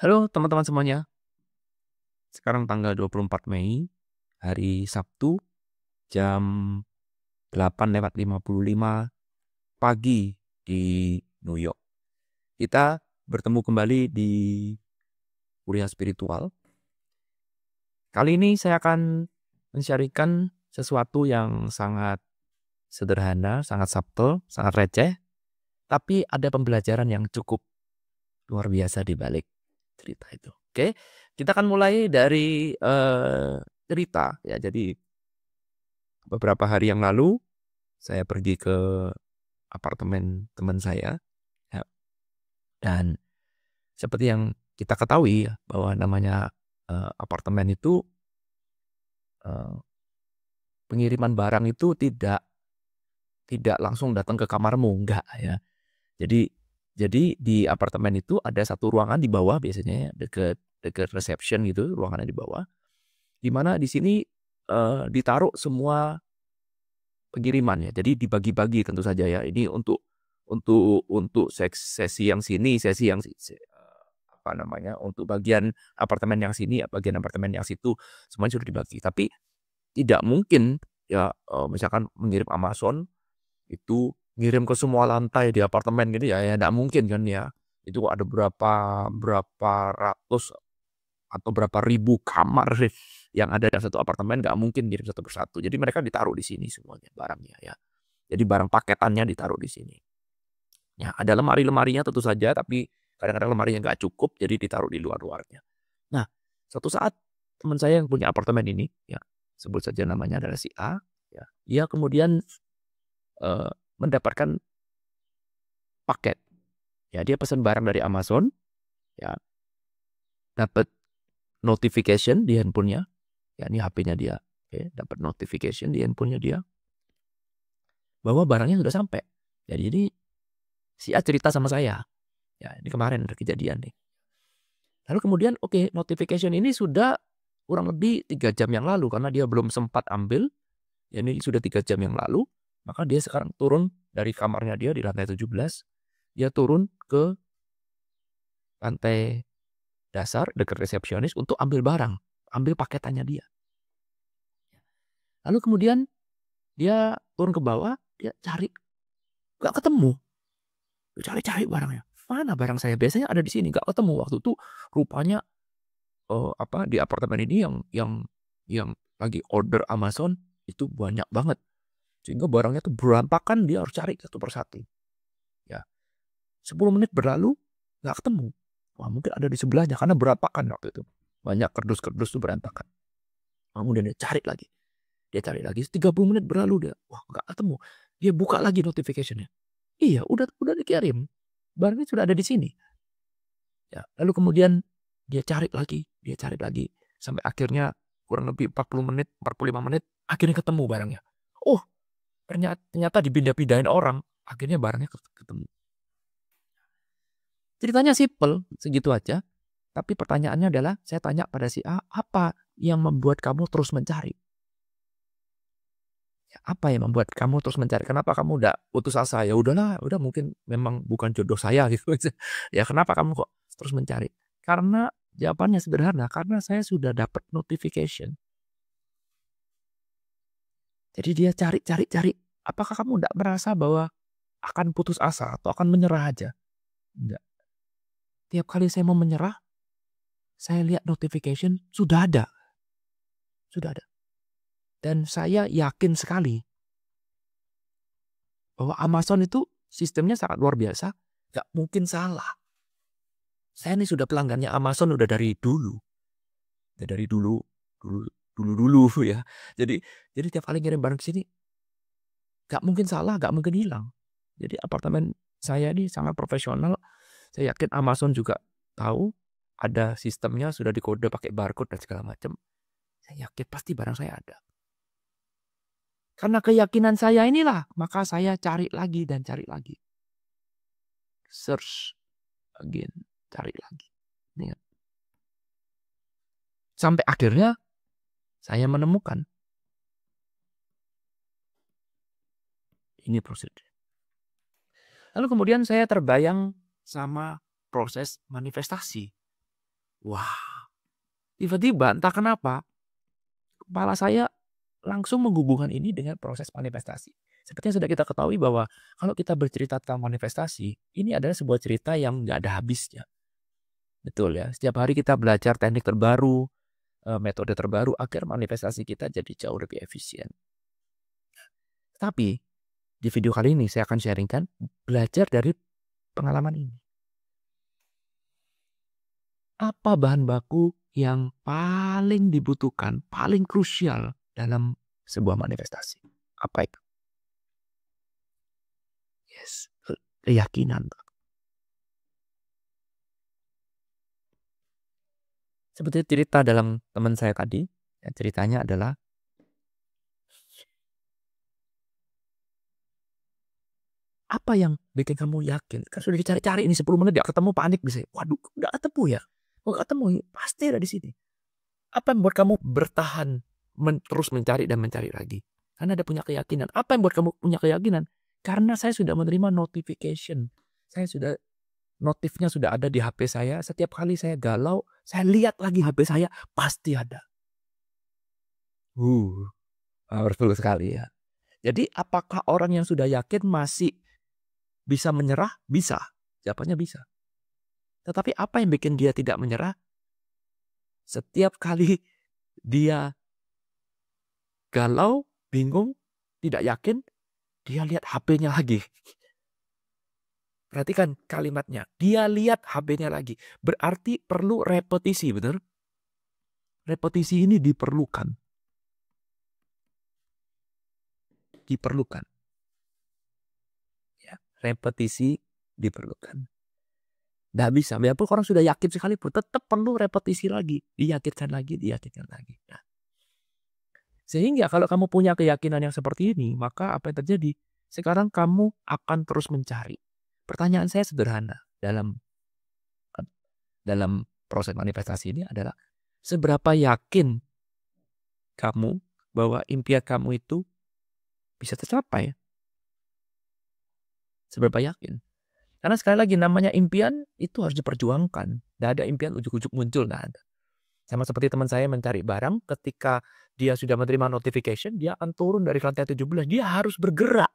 Halo teman-teman semuanya, sekarang tanggal 24 Mei, hari Sabtu, jam 8:55 pagi di New York. Kita bertemu kembali di kuliah spiritual. Kali ini saya akan men-sharing sesuatu yang sangat sederhana, sangat subtle, sangat receh, tapi ada pembelajaran yang cukup luar biasa di balik cerita itu. Oke, kita akan mulai dari cerita ya. Jadi beberapa hari yang lalu saya pergi ke apartemen teman saya, ya, dan seperti yang kita ketahui ya, bahwa namanya apartemen itu eh, pengiriman barang itu tidak langsung datang ke kamarmu, enggak ya. Jadi jadi di apartemen itu ada satu ruangan di bawah biasanya ya, deket deket reception gitu, ruangannya di bawah. Di mana di sini ditaruh semua pengiriman ya. Jadi dibagi-bagi tentu saja ya. Ini untuk sesi yang sini, sesi yang apa namanya, untuk bagian apartemen yang sini, bagian apartemen yang situ, semuanya sudah dibagi. Tapi tidak mungkin ya, misalkan mengirim Amazon itu ngirim ke semua lantai di apartemen gitu ya, ya tidak mungkin kan ya. Itu ada berapa berapa ratus atau berapa ribu kamar yang ada dalam satu apartemen, nggak mungkin ngirim satu persatu. Jadi mereka ditaruh di sini semuanya barangnya ya. Jadi barang paketannya ditaruh di sini. Ya, ada lemari-lemarinya tentu saja, tapi kadang-kadang lemarinya nggak cukup, jadi ditaruh di luar-luarnya. Nah, suatu saat teman saya yang punya apartemen ini, ya sebut saja namanya adalah si A, ya, dia kemudian eh, mendapatkan paket. Ya, dia pesan barang dari Amazon, ya, dapat notification di handphonenya, ya ini HP-nya dia, oke, dapat notification di handphonenya dia bahwa barangnya sudah sampai. Jadi si A cerita sama saya, ya ini kemarin ada kejadian nih. Lalu kemudian oke, notification ini sudah kurang lebih 3 jam yang lalu karena dia belum sempat ambil, ya ini sudah 3 jam yang lalu, maka dia sekarang turun dari kamarnya dia di lantai 17, dia turun ke lantai dasar dekat resepsionis untuk ambil barang, ambil paketannya dia. Lalu kemudian dia turun ke bawah, dia cari, nggak ketemu, dia cari-cari barangnya. Mana barang saya? Biasanya ada di sini, nggak ketemu. Waktu itu rupanya apa, di apartemen ini yang lagi order Amazon itu banyak banget. Sehingga barangnya tuh berantakan, dia harus cari satu persatu. Ya, 10 menit berlalu nggak ketemu. Wah, mungkin ada di sebelahnya karena berantakan waktu itu. Banyak kardus-kardus tuh berantakan. Kemudian dia cari lagi. Dia cari lagi, 30 menit berlalu dia. Wah, nggak ketemu. Dia buka lagi notification-nya. Iya, udah dikirim. Barangnya sudah ada di sini. Ya, lalu kemudian dia cari lagi sampai akhirnya kurang lebih 40 menit, 45 menit akhirnya ketemu barangnya. Oh, ternyata dipindah-pindahin orang, akhirnya barangnya ketemu. Ceritanya simple, segitu aja. Tapi pertanyaannya adalah saya tanya pada si A, apa yang membuat kamu terus mencari? Ya, apa yang membuat kamu terus mencari? Kenapa kamu udah putus asa? Ya udahlah, udah mungkin memang bukan jodoh saya gitu. Ya kenapa kamu kok terus mencari? Karena jawabannya sederhana, karena saya sudah dapat notification. Jadi dia cari. Apakah kamu tidak merasa bahwa akan putus asa atau akan menyerah aja? Enggak. Tiap kali saya mau menyerah, saya lihat notification, sudah ada. Sudah ada. Dan saya yakin sekali bahwa Amazon itu sistemnya sangat luar biasa. Gak mungkin salah. Saya ini sudah pelanggannya Amazon udah dari dulu. Udah dari dulu, dulu ya. Jadi tiap kali ngirim barang ke sini, gak mungkin salah, gak mungkin hilang. Jadi apartemen saya ini sangat profesional. Saya yakin Amazon juga tahu ada sistemnya, sudah dikode pakai barcode dan segala macam. Saya yakin pasti barang saya ada. Karena keyakinan saya inilah, maka saya cari lagi dan cari lagi. Search again, cari lagi. Ingat. Sampai akhirnya saya menemukan. Ini prosedur. Lalu kemudian saya terbayang sama proses manifestasi. Wah, tiba-tiba entah kenapa kepala saya langsung menghubungkan ini dengan proses manifestasi. Seperti yang sudah kita ketahui bahwa kalau kita bercerita tentang manifestasi, ini adalah sebuah cerita yang nggak ada habisnya. Betul ya, setiap hari kita belajar teknik terbaru, metode terbaru agar manifestasi kita jadi jauh lebih efisien. Tapi di video kali ini saya akan sharingkan belajar dari pengalaman ini. Apa bahan baku yang paling dibutuhkan, paling krusial dalam sebuah manifestasi? Apa itu? Yes, keyakinan. Seperti cerita dalam teman saya tadi, ya, ceritanya adalah apa yang bikin kamu yakin? Kan sudah dicari-cari ini 10 menit gak ketemu, panik bisa. Waduh, gak ketemu ya? Kok gak ketemu? Pasti ada di sini. Apa yang buat kamu bertahan terus mencari dan mencari lagi? Karena ada punya keyakinan. Apa yang buat kamu punya keyakinan? Karena saya sudah menerima notification. Saya sudah notifnya sudah ada di HP saya. Setiap kali saya galau, saya lihat lagi HP saya, pasti ada. Powerful sekali ya. Jadi apakah orang yang sudah yakin masih bisa menyerah? Bisa. Jawabannya bisa. Tetapi apa yang bikin dia tidak menyerah? Setiap kali dia galau, bingung, tidak yakin, dia lihat HP-nya lagi. Perhatikan kalimatnya. Dia lihat HP-nya lagi. Berarti perlu repetisi, betul? Repetisi ini diperlukan. Diperlukan. Ya, repetisi diperlukan. Nggak bisa. Biarpun orang sudah yakin sekalipun, tetap perlu repetisi lagi. Diyakinkan lagi, diyakinkan lagi. Nah, sehingga kalau kamu punya keyakinan yang seperti ini, maka apa yang terjadi? Sekarang kamu akan terus mencari. Pertanyaan saya sederhana dalam proses manifestasi ini adalah seberapa yakin kamu bahwa impian kamu itu bisa tercapai? Seberapa yakin? Karena sekali lagi namanya impian itu harus diperjuangkan. Tidak ada impian ujuk-ujuk muncul, nggak ada. Sama seperti teman saya mencari barang, ketika dia sudah menerima notification, dia akan turun dari lantai 17. Dia harus bergerak.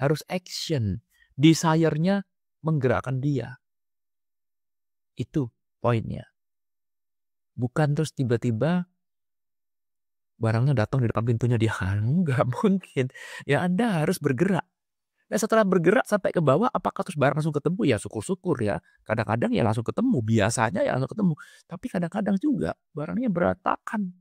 Harus action. Desire-nya menggerakkan dia. Itu poinnya. Bukan terus tiba-tiba barangnya datang di depan pintunya dia. Nggak mungkin. Ya Anda harus bergerak. Nah setelah bergerak sampai ke bawah, apakah terus barang langsung ketemu? Ya syukur-syukur ya. Kadang-kadang ya langsung ketemu. Biasanya ya langsung ketemu. Tapi kadang-kadang juga barangnya berantakan.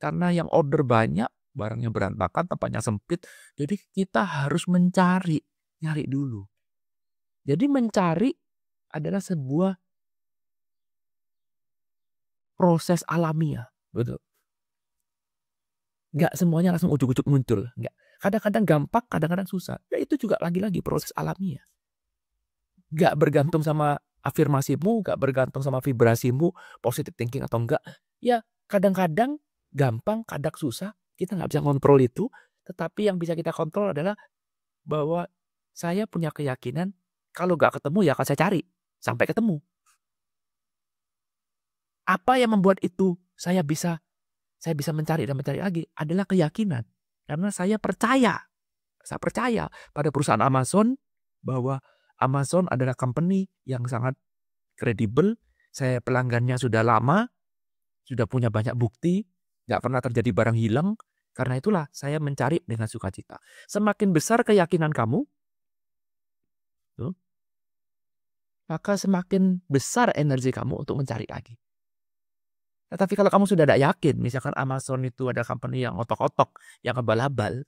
Karena yang order banyak, barangnya berantakan, tempatnya sempit. Jadi kita harus mencari. Nyari dulu. Jadi mencari adalah sebuah proses alamiah. Betul. Nggak semuanya langsung ujuk-ujuk muncul. Nggak. Kadang-kadang gampang, kadang-kadang susah. Ya itu juga lagi-lagi proses alamiah. Nggak bergantung sama afirmasimu, nggak bergantung sama vibrasimu, positive thinking atau enggak. Ya kadang-kadang gampang, kadang susah. Kita nggak bisa kontrol itu. Tetapi yang bisa kita kontrol adalah bahwa saya punya keyakinan kalau nggak ketemu ya akan saya cari. Sampai ketemu. Apa yang membuat itu saya bisa mencari dan mencari lagi adalah keyakinan. Karena saya percaya pada perusahaan Amazon bahwa Amazon adalah company yang sangat kredibel. Saya pelanggannya sudah lama, sudah punya banyak bukti, nggak pernah terjadi barang hilang. Karena itulah saya mencari dengan sukacita. Semakin besar keyakinan kamu, tuh, maka semakin besar energi kamu untuk mencari lagi. Tetapi kalau kamu sudah tidak yakin, misalkan Amazon itu ada company yang otok-otok, yang abal-abal,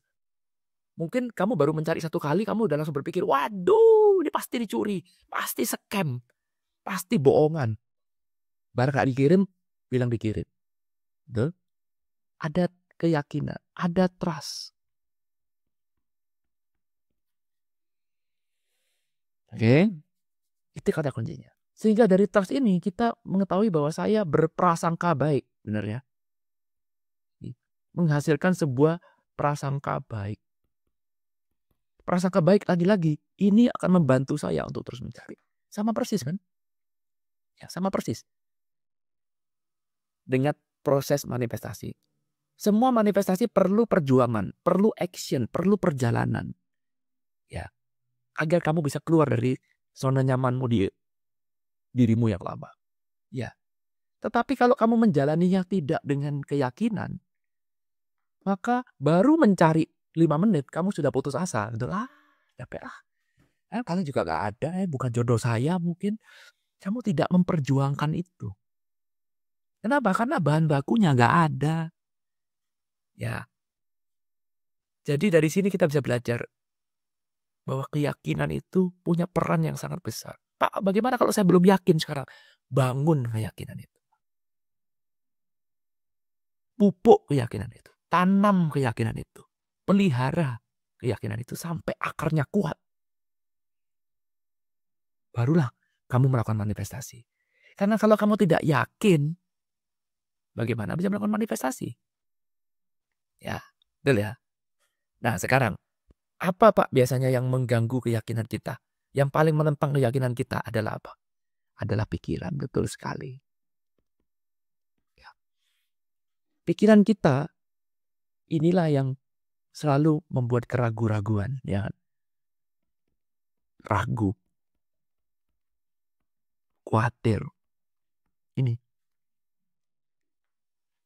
mungkin kamu baru mencari satu kali, kamu udah langsung berpikir, waduh, ini pasti dicuri, pasti scam, pasti bohongan. Barang gak dikirim, bilang dikirim. Betul? Ada keyakinan, ada trust. Oke, itu kata kuncinya. Sehingga dari trust ini kita mengetahui bahwa saya berprasangka baik, benar ya? Menghasilkan sebuah prasangka baik. Prasangka baik lagi-lagi, ini akan membantu saya untuk terus mencari. Sama persis kan? Ya, sama persis dengan proses manifestasi. Semua manifestasi perlu perjuangan, perlu action, perlu perjalanan. Ya, agar kamu bisa keluar dari zona nyamanmu di dirimu yang lama. Ya. Tetapi kalau kamu menjalaninya tidak dengan keyakinan, maka baru mencari 5 menit kamu sudah putus asa. Gitu. Capek lah. Kalian juga gak ada, bukan jodoh saya mungkin. Kamu tidak memperjuangkan itu. Kenapa? Karena bahan bakunya gak ada. Ya. Jadi dari sini kita bisa belajar bahwa keyakinan itu punya peran yang sangat besar. Pak, bagaimana kalau saya belum yakin sekarang? Bangun keyakinan itu. Pupuk keyakinan itu. Tanam keyakinan itu. Pelihara keyakinan itu sampai akarnya kuat. Barulah kamu melakukan manifestasi. Karena kalau kamu tidak yakin, bagaimana bisa melakukan manifestasi? Ya, betul ya. Nah sekarang, apa Pak biasanya yang mengganggu keyakinan kita? Yang paling menentang keyakinan kita adalah apa? Adalah pikiran, betul sekali. Ya. Pikiran kita, inilah yang selalu membuat keraguan-raguan. Ya. Ragu. Khawatir. Ini.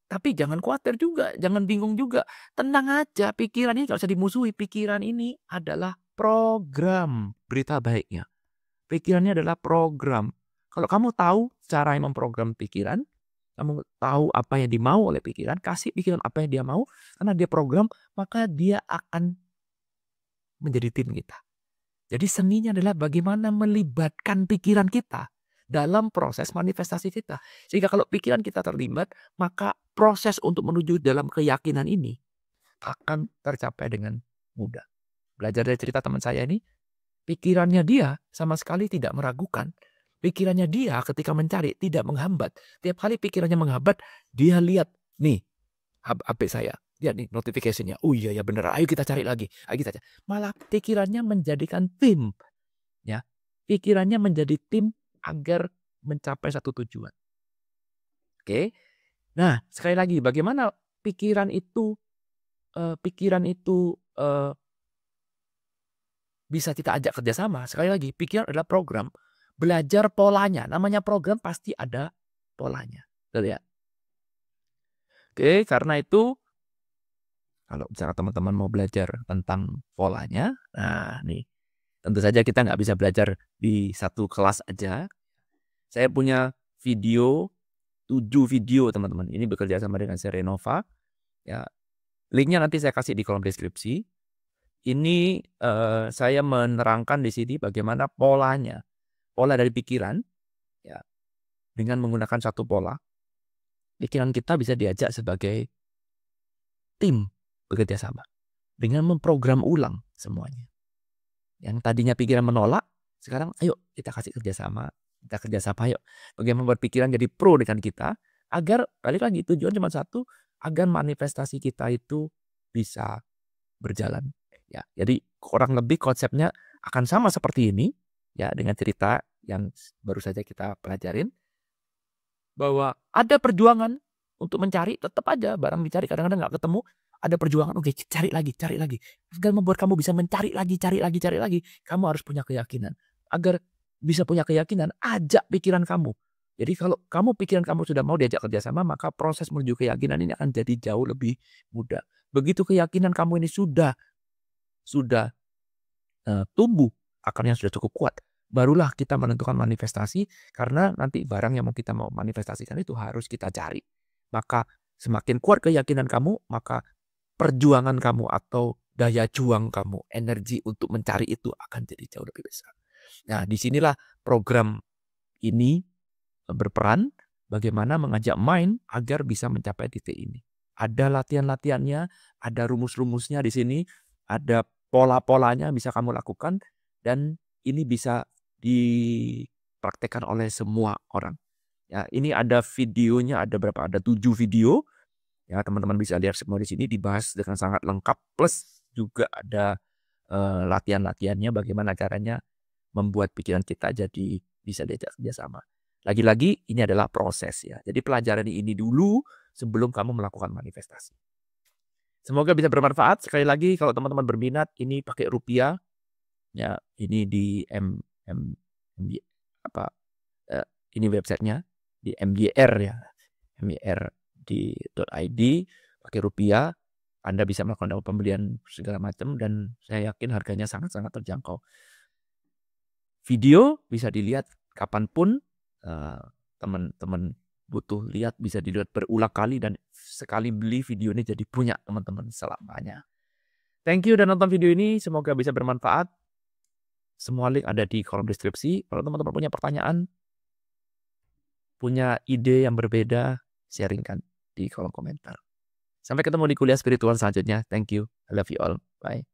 Tapi jangan khawatir juga, jangan bingung juga. Tenang aja, pikiran ini gak usah dimusuhi. Pikiran ini adalah program. Berita baiknya. Pikirannya adalah program. Kalau kamu tahu cara yang memprogram pikiran, kamu tahu apa yang dimau oleh pikiran, kasih pikiran apa yang dia mau, karena dia program, maka dia akan menjadi tim kita. Jadi seninya adalah bagaimana melibatkan pikiran kita dalam proses manifestasi kita. Sehingga kalau pikiran kita terlibat, maka proses untuk menuju dalam keyakinan ini akan tercapai dengan mudah. Belajar dari cerita teman saya ini, pikirannya dia sama sekali tidak meragukan. Pikirannya dia ketika mencari tidak menghambat. Tiap kali pikirannya menghambat, dia lihat, nih HP saya. Lihat nih notifikasinya. Oh iya ya bener. Ayo kita cari lagi. Ayo kita cari. Malah pikirannya menjadikan tim. Ya, pikirannya menjadi tim agar mencapai satu tujuan. Oke. Nah, sekali lagi bagaimana pikiran itu bisa kita ajak kerjasama. Sekali lagi, pikiran adalah program. Belajar polanya. Namanya program pasti ada polanya. Betul ya? Oke, karena itu kalau misalnya teman-teman mau belajar tentang polanya, nah nih, tentu saja kita nggak bisa belajar di satu kelas aja. Saya punya video, 7 video teman-teman. Ini bekerja sama dengan Serenova. Ya, linknya nanti saya kasih di kolom deskripsi. Ini saya menerangkan di sini bagaimana polanya. Pola dari pikiran, ya, dengan menggunakan satu pola, pikiran kita bisa diajak sebagai tim bekerja sama. Dengan memprogram ulang semuanya. Yang tadinya pikiran menolak, sekarang ayo kita kasih kerjasama. Kita kerjasama yuk. Bagaimana membuat pikiran jadi pro dengan kita. Agar, balik lagi, tujuan cuma satu. Agar manifestasi kita itu bisa berjalan. Ya, jadi kurang lebih konsepnya akan sama seperti ini. Ya, dengan cerita yang baru saja kita pelajarin. Bahwa ada perjuangan untuk mencari, tetap aja barang dicari. Kadang-kadang nggak ketemu. Ada perjuangan, oke, cari lagi. Agar membuat kamu bisa mencari lagi. Kamu harus punya keyakinan. Agar bisa punya keyakinan, ajak pikiran kamu. Jadi kalau pikiran kamu sudah mau diajak kerjasama, maka proses menuju keyakinan ini akan jadi jauh lebih mudah. Begitu keyakinan kamu ini sudah tumbuh, akarnya sudah cukup kuat, barulah kita menentukan manifestasi, karena nanti barang yang mau kita mau manifestasikan itu harus kita cari. Maka semakin kuat keyakinan kamu, maka perjuangan kamu atau daya juang kamu, energi untuk mencari itu akan jadi jauh lebih besar. Nah, disinilah program ini berperan bagaimana mengajak mind agar bisa mencapai titik ini. Ada latihan-latihannya, ada rumus-rumusnya di sini, ada pola-polanya bisa kamu lakukan, dan ini bisa dipraktekkan oleh semua orang. Ya, ini ada videonya, ada berapa? Ada 7 video. Ya, teman-teman bisa lihat semua di sini dibahas dengan sangat lengkap, plus juga ada latihan-latihannya bagaimana caranya membuat pikiran kita jadi bisa diajak kerjasama. Lagi-lagi ini adalah proses ya. Jadi pelajari ini dulu sebelum kamu melakukan manifestasi. Semoga bisa bermanfaat. Sekali lagi kalau teman-teman berminat ini pakai rupiah ya, ini di ini websitenya di MYR ya. MYR di .id pakai rupiah. Anda bisa melakukan pembelian segala macam dan saya yakin harganya sangat-sangat terjangkau. Video bisa dilihat kapanpun, teman-teman butuh lihat bisa dilihat berulang kali dan sekali beli video ini jadi punya teman-teman selamanya. Thank you udah nonton video ini, semoga bisa bermanfaat. Semua link ada di kolom deskripsi. Kalau teman-teman punya pertanyaan, punya ide yang berbeda, sharingkan di kolom komentar. Sampai ketemu di kuliah spiritual selanjutnya. Thank you. I love you all. Bye.